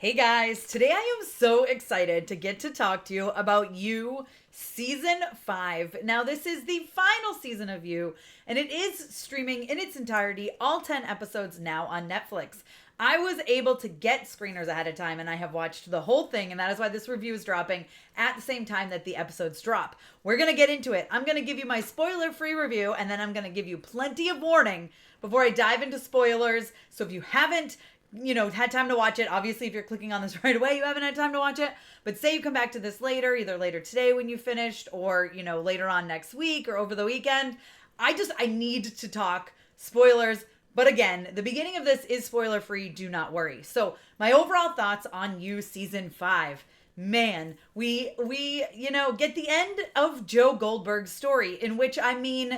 Hey guys, today I am so excited to get to talk to you about You Season 5. Now, this is the final season of You, and it is streaming in its entirety, all 10 episodes now on Netflix. I was able to get screeners ahead of time, and I have watched the whole thing, and that is why this review is dropping at the same time that the episodes drop. We're going to get into it. I'm going to give you my spoiler-free review, and then I'm going to give you plenty of warning before I dive into spoilers. So if you haven't had time to watch it. Obviously, if you're clicking on this right away, you haven't had time to watch it. But say you come back to this later, either later today when you finished or, later on next week or over the weekend. I need to talk spoilers. But again, the beginning of this is spoiler free. Do not worry. So my overall thoughts on You Season 5. Man, we get the end of Joe Goldberg's story, in which, we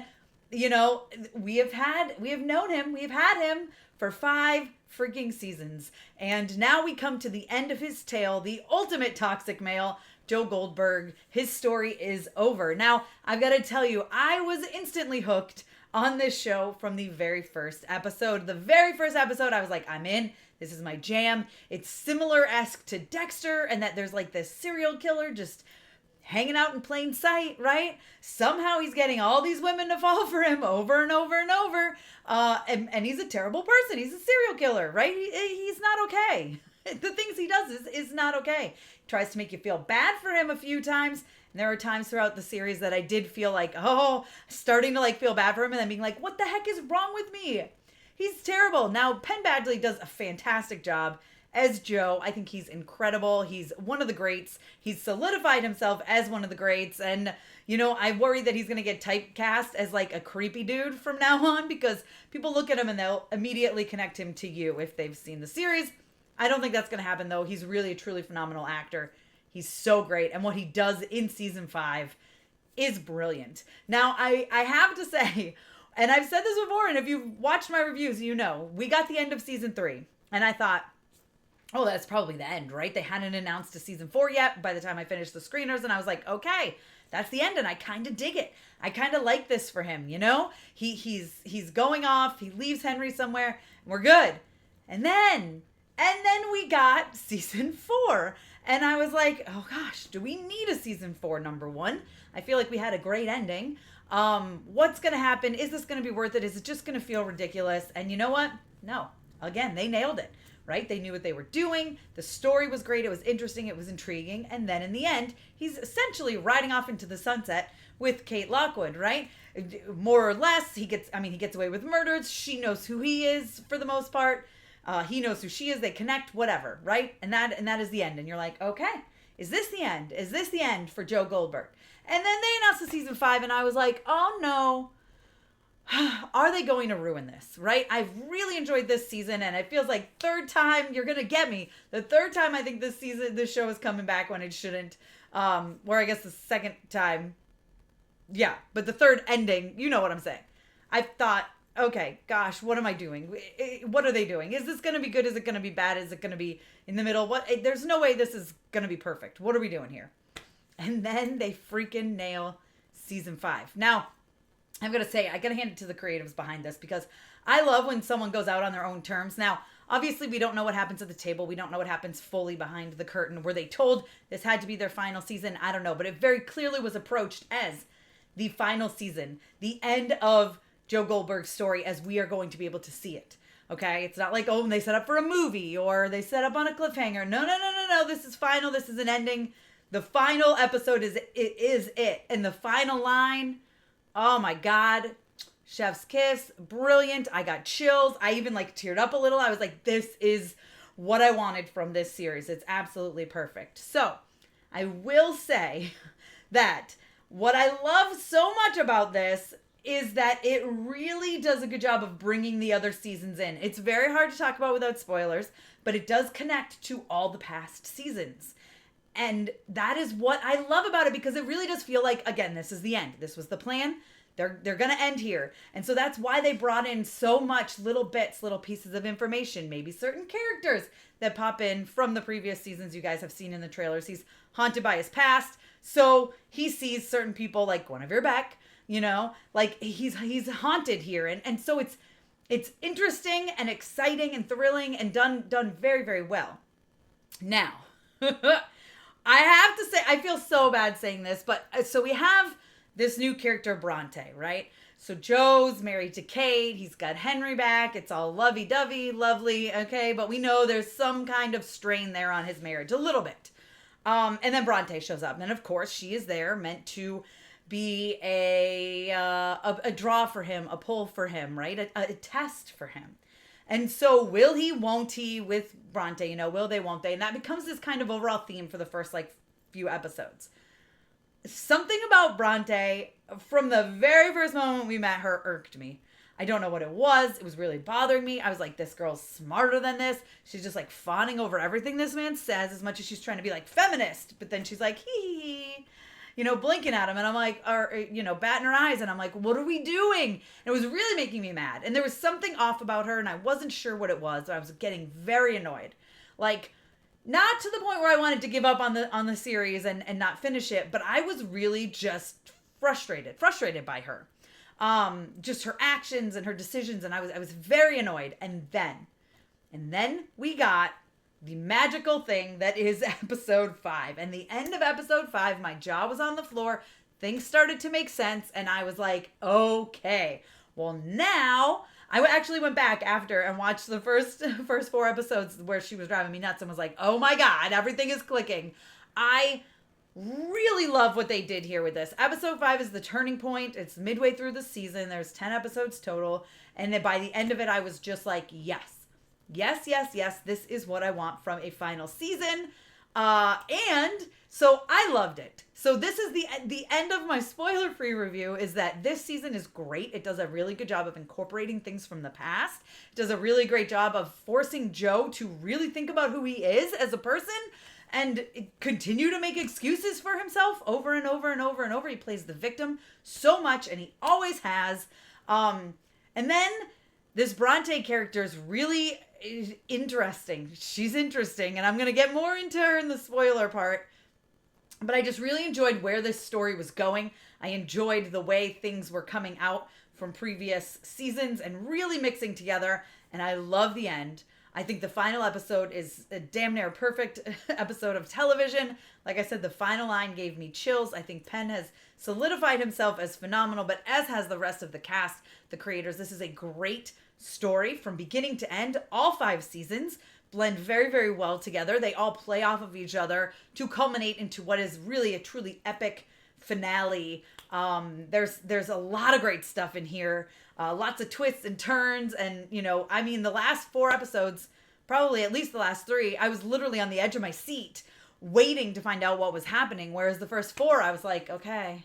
have known him. We've had him for 5 freaking seasons. And now we come to the end of his tale, the ultimate toxic male, Joe Goldberg. His story is over. Now, I've got to tell you, I was instantly hooked on this show from the very first episode. The very first episode, I was like, I'm in. This is my jam. It's similar-esque to Dexter, and that there's like this serial killer just hanging out in plain sight, right? Somehow he's getting all these women to fall for him over and over and over. And he's a terrible person. He's a serial killer, right? He's not okay. The things he does is not okay. He tries to make you feel bad for him a few times. And there are times throughout the series that I did feel like, starting to feel bad for him and then being like, what the heck is wrong with me? He's terrible. Now, Penn Badgley does a fantastic job as Joe. I think he's incredible. He's one of the greats. He's solidified himself as one of the greats. And, I worry that he's going to get typecast as a creepy dude from now on, because people look at him and they'll immediately connect him to You if they've seen the series. I don't think that's going to happen, though. He's really a truly phenomenal actor. He's so great. And what he does in season 5 is brilliant. Now, I have to say, and I've said this before, and if you've watched my reviews, we got the end of season 3. And I thought, oh, that's probably the end, right? They hadn't announced a season 4 yet by the time I finished the screeners. And I was like, okay, that's the end. And I kind of dig it. I kind of like this for him, He's going off. He leaves Henry somewhere. And we're good. And then we got season 4. And I was like, oh gosh, do we need a season 4, number one? I feel like we had a great ending. What's going to happen? Is this going to be worth it? Is it just going to feel ridiculous? And you know what? No. Again, they nailed it. Right? They knew what they were doing. The story was great. It was interesting. It was intriguing. And then in the end, he's essentially riding off into the sunset with Kate Lockwood, right? More or less, he gets away with murders. She knows who he is for the most part. He knows who she is. They connect, whatever, right? And that is the end. And you're like, okay, is this the end? Is this the end for Joe Goldberg? And then they announced the season 5, and I was like, oh no. Are they going to ruin this, right? I've really enjoyed this season, and it feels like third time you're going to get me. The third time I think this show is coming back when it shouldn't. Where I guess the second time, yeah, but the third ending, you know what I'm saying. I thought, okay, gosh, what am I doing? What are they doing? Is this going to be good? Is it going to be bad? Is it going to be in the middle? There's no way this is going to be perfect. What are we doing here? And then they freaking nail season 5. Now, I'm going to say, I got to hand it to the creatives behind this, because I love when someone goes out on their own terms. Now, obviously, we don't know what happens at the table. We don't know what happens fully behind the curtain. Were they told this had to be their final season? I don't know. But it very clearly was approached as the final season, the end of Joe Goldberg's story as we are going to be able to see it. Okay? It's not like, oh, they set up for a movie or they set up on a cliffhanger. No. This is final. This is an ending. The final episode is it. And the final line, oh my God, chef's kiss, brilliant. I got chills. I even teared up a little. I was like, this is what I wanted from this series. It's absolutely perfect. So I will say that what I love so much about this is that it really does a good job of bringing the other seasons in. It's very hard to talk about without spoilers, but it does connect to all the past seasons. And that is what I love about it, because it really does feel like, again, this is the end. This was the plan. They're going to end here. And so that's why they brought in so much little bits, little pieces of information, maybe certain characters that pop in from the previous seasons you guys have seen in the trailers. He's haunted by his past. So he sees certain people like Guinevere Beck, he's haunted here. And so it's interesting and exciting and thrilling and done very, very well. Now, I have to say, I feel so bad saying this, but so we have this new character, Bronte, right? So Joe's married to Kate. He's got Henry back. It's all lovey-dovey, lovely, okay? But we know there's some kind of strain there on his marriage, a little bit. And then Bronte shows up. And of course, she is there meant to be a draw for him, a pull for him, right? A test for him. And so will he, won't he with Bronte, you know, will they, won't they? And that becomes this kind of overall theme for the first like few episodes. Something about Bronte from the very first moment we met her irked me. I don't know what it was. It was really bothering me. I was like, this girl's smarter than this. She's just like fawning over everything this man says as much as she's trying to be like feminist. But then she's like, hee, you know, blinking at him. And I'm like, or, you know, batting her eyes. And I'm like, what are we doing? And it was really making me mad. And there was something off about her and I wasn't sure what it was. I was getting very annoyed. Like, not to the point where I wanted to give up on the series and not finish it. But I was really just frustrated by her. Just her actions and her decisions. And I was very annoyed. And then we got the magical thing that is episode 5. And the end of episode 5, my jaw was on the floor. Things started to make sense. And I was like, okay, well now I actually went back after and watched the first 4 episodes where she was driving me nuts and was like, oh my God, everything is clicking. I really love what they did here with this. Episode 5 is the turning point. It's midway through the season. There's 10 episodes total. And then by the end of it, I was just like, yes. This is what I want from a final season. And so I loved it. So this is the end of my spoiler-free review is that this season is great. It does a really good job of incorporating things from the past. It does a really great job of forcing Joe to really think about who he is as a person and continue to make excuses for himself over and over and over and over. He plays the victim so much, and he always has. And then this Bronte character is really interesting. She's interesting, and I'm going to get more into her in the spoiler part. But I just really enjoyed where this story was going. I enjoyed the way things were coming out from previous seasons and really mixing together. And I love the end. I think the final episode is a damn near perfect episode of television. Like I said, the final line gave me chills. I think Penn has solidified himself as phenomenal, but as has the rest of the cast, the creators. This is a great story from beginning to end. All 5 seasons blend very, very well together. They all play off of each other to culminate into what is really a truly epic finale. There's a lot of great stuff in here. Lots of twists and turns. And, you know, I mean, the last 4 episodes, probably at least the last 3, I was literally on the edge of my seat waiting to find out what was happening. Whereas the first 4, I was like, okay,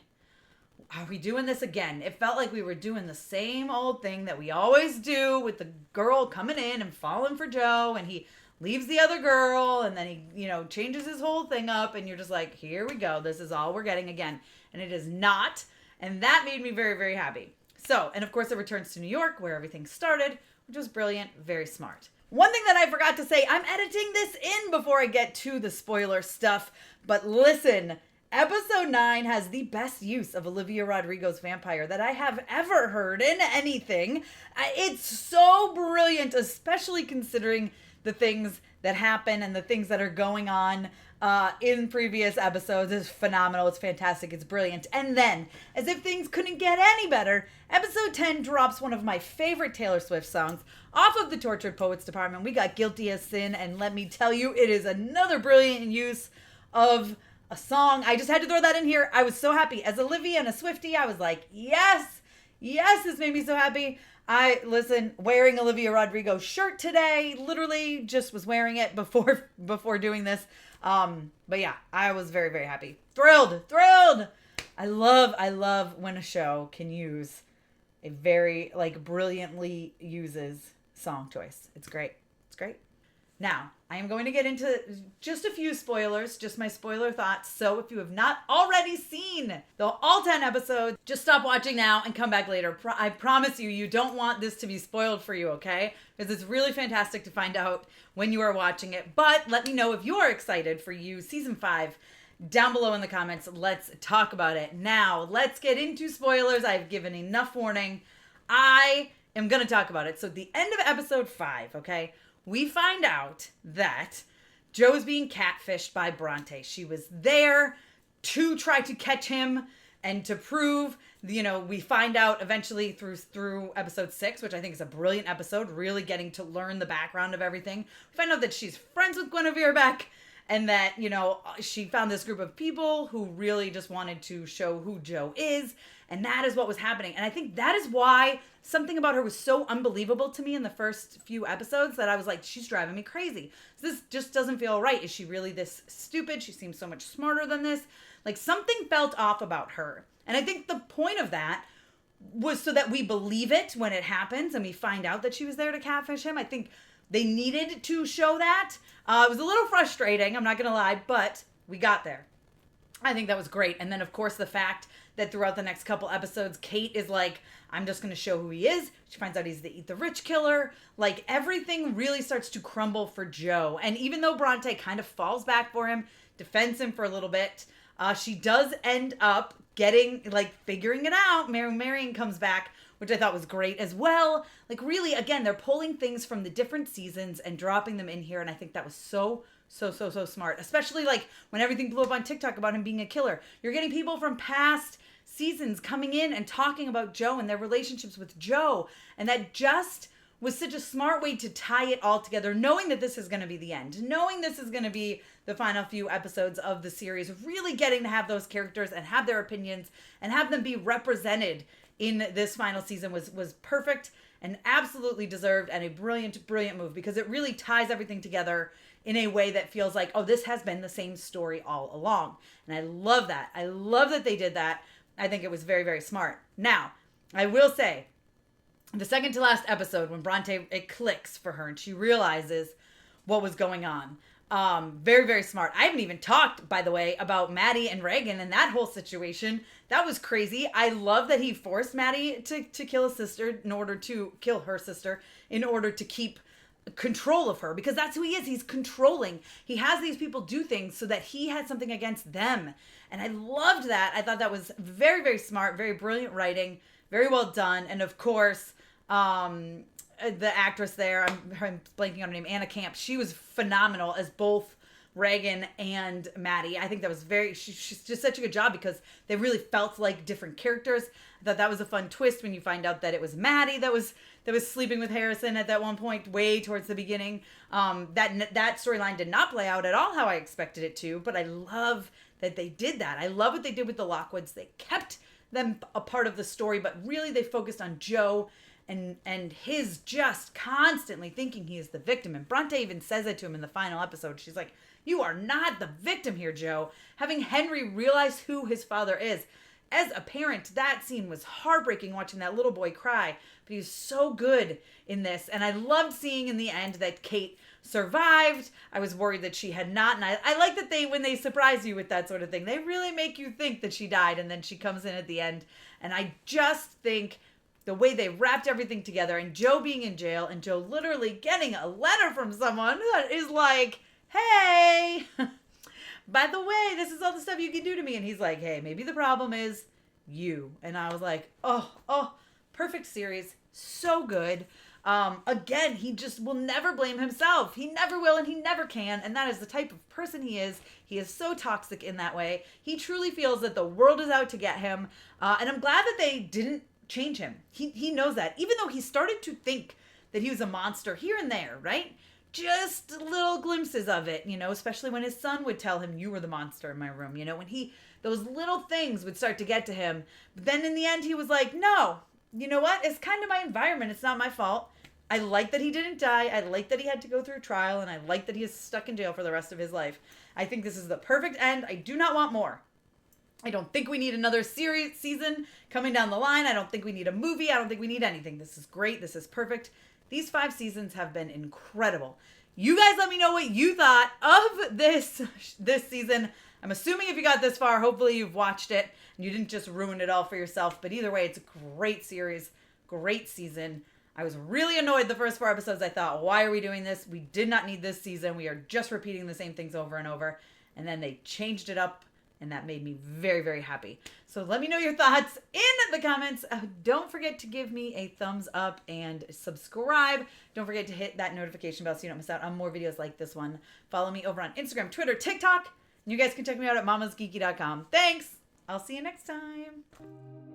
are we doing this again? It felt like we were doing the same old thing that we always do with the girl coming in and falling for Joe, and he leaves the other girl, and then he, you know, changes his whole thing up, and you're just like, here we go. This is all we're getting again. And it is not. And that made me very, very happy. So, and of course it returns to New York where everything started, which was brilliant, very smart. One thing that I forgot to say, I'm editing this in before I get to the spoiler stuff, but listen, episode 9 has the best use of Olivia Rodrigo's vampire that I have ever heard in anything. It's so brilliant, especially considering the things that happen and the things that are going on in previous episodes. Is phenomenal. It's fantastic. It's brilliant. And then, as if things couldn't get any better, episode 10 drops one of my favorite Taylor Swift songs off of the Tortured Poets department. We got Guilty as Sin, and let me tell you, it is another brilliant use of a song. I just had to throw that in here. I was so happy. As Olivia and a Swiftie, I was like, yes, this made me so happy. Wearing Olivia Rodrigo's shirt today, literally just was wearing it before doing this. But yeah, I was very, very happy. Thrilled. I love when a show can use a very, brilliantly uses song choice. It's great. Now, I am going to get into just a few spoilers, just my spoiler thoughts. So if you have not already seen all 10 episodes, just stop watching now and come back later. I promise you don't want this to be spoiled for you, okay? Because it's really fantastic to find out when you are watching it. But let me know if you are excited for season 5 down below in the comments. Let's talk about it. Now, let's get into spoilers. I've given enough warning. I am going to talk about it. So the end of episode 5, okay? We find out that Joe's being catfished by Bronte. She was there to try to catch him and to prove, we find out eventually through episode 6, which I think is a brilliant episode, really getting to learn the background of everything. We find out that she's friends with Guinevere Beck, and that, she found this group of people who really just wanted to show who Joe is. And that is what was happening. And I think that is why something about her was so unbelievable to me in the first few episodes, that I was like, she's driving me crazy. This just doesn't feel right. Is she really this stupid? She seems so much smarter than this. Like, something felt off about her. And I think the point of that was so that we believe it when it happens and we find out that she was there to catfish him. I think they needed to show that. It was a little frustrating, I'm not going to lie, but we got there. I think that was great. And then, of course, the fact that throughout the next couple episodes, Kate is like, I'm just going to show who he is. She finds out he's the Eat the Rich killer. Like, everything really starts to crumble for Joe. And even though Bronte kind of falls back for him, defends him for a little bit, she does end up figuring it out. Marion comes back, which I thought was great as well. Like, really, again, they're pulling things from the different seasons and dropping them in here. And I think that was so smart, especially like when everything blew up on TikTok about him being a killer. You're getting people from past seasons coming in and talking about Joe and their relationships with Joe. And that just was such a smart way to tie it all together, knowing that this is going to be the end, knowing this is going to be the final few episodes of the series, really getting to have those characters and have their opinions and have them be represented in this final season was perfect and absolutely deserved, and a brilliant move, because it really ties everything together in a way that feels like, oh, this has been the same story all along. And I love that. I love that they did that. I think it was very, very smart. Now, I will say, the second to last episode, when Bronte, it clicks for her and she realizes what was going on. Very, very smart. I haven't even talked, by the way, about Maddie and Reagan and that whole situation. That was crazy. I love that he forced Maddie to kill his sister in order to kill her sister in order to keep control of her, because that's who he is. He's controlling. He has these people do things so that he had something against them. And I loved that. I thought that was very, very smart, very brilliant writing, very well done. And of course, the actress there, I'm blanking on her name, Anna Camp, she was phenomenal as both Reagan and Maddie. I think that was she's just such a good job, because they really felt like different characters. I thought that was a fun twist when you find out that it was Maddie that was sleeping with Harrison at that one point, way towards the beginning. That storyline did not play out at all how I expected it to, but I love that they did that. I love what they did with the Lockwoods. They kept them a part of the story, but really they focused on Joe and his just constantly thinking he is the victim. And Bronte even says it to him in the final episode. She's like, you are not the victim here, Joe. Having Henry realize who his father is. As a parent, that scene was heartbreaking, watching that little boy cry. But he was so good in this. And I loved seeing in the end that Kate survived. I was worried that she had not. And I like that when they surprise you with that sort of thing, they really make you think that she died. And then she comes in at the end. And I just think the way they wrapped everything together, and Joe being in jail, and Joe literally getting a letter from someone that is like, hey, by the way, this is all the stuff you can do to me. And he's like, hey, maybe the problem is you. And I was like, oh, perfect series. So good. Again, he just will never blame himself. He never will, and he never can. And that is the type of person he is. He is so toxic in that way. He truly feels that the world is out to get him. And I'm glad that they didn't change him. He knows that. Even though he started to think that he was a monster here and there, right? Just little glimpses of it, especially when his son would tell him, you were the monster in my room, when those little things would start to get to him. But then in the end, he was like, no, you know what? It's kind of my environment. It's not my fault. I like that he didn't die. I like that he had to go through trial, and I like that he is stuck in jail for the rest of his life. I think this is the perfect end. I do not want more. I don't think we need another season coming down the line. I don't think we need a movie. I don't think we need anything. This is great. This is perfect. These 5 seasons have been incredible. You guys let me know what you thought of this season. I'm assuming if you got this far, hopefully you've watched it and you didn't just ruin it all for yourself. But either way, it's a great series, great season. I was really annoyed the first 4 episodes. I thought, why are we doing this? We did not need this season. We are just repeating the same things over and over. And then they changed it up And that made me very, very happy. So let me know your thoughts in the comments. Don't forget to give me a thumbs up and subscribe. Don't forget to hit that notification bell so you don't miss out on more videos like this one. Follow me over on Instagram, Twitter, TikTok. And you guys can check me out at mamasgeeky.com. Thanks. I'll see you next time.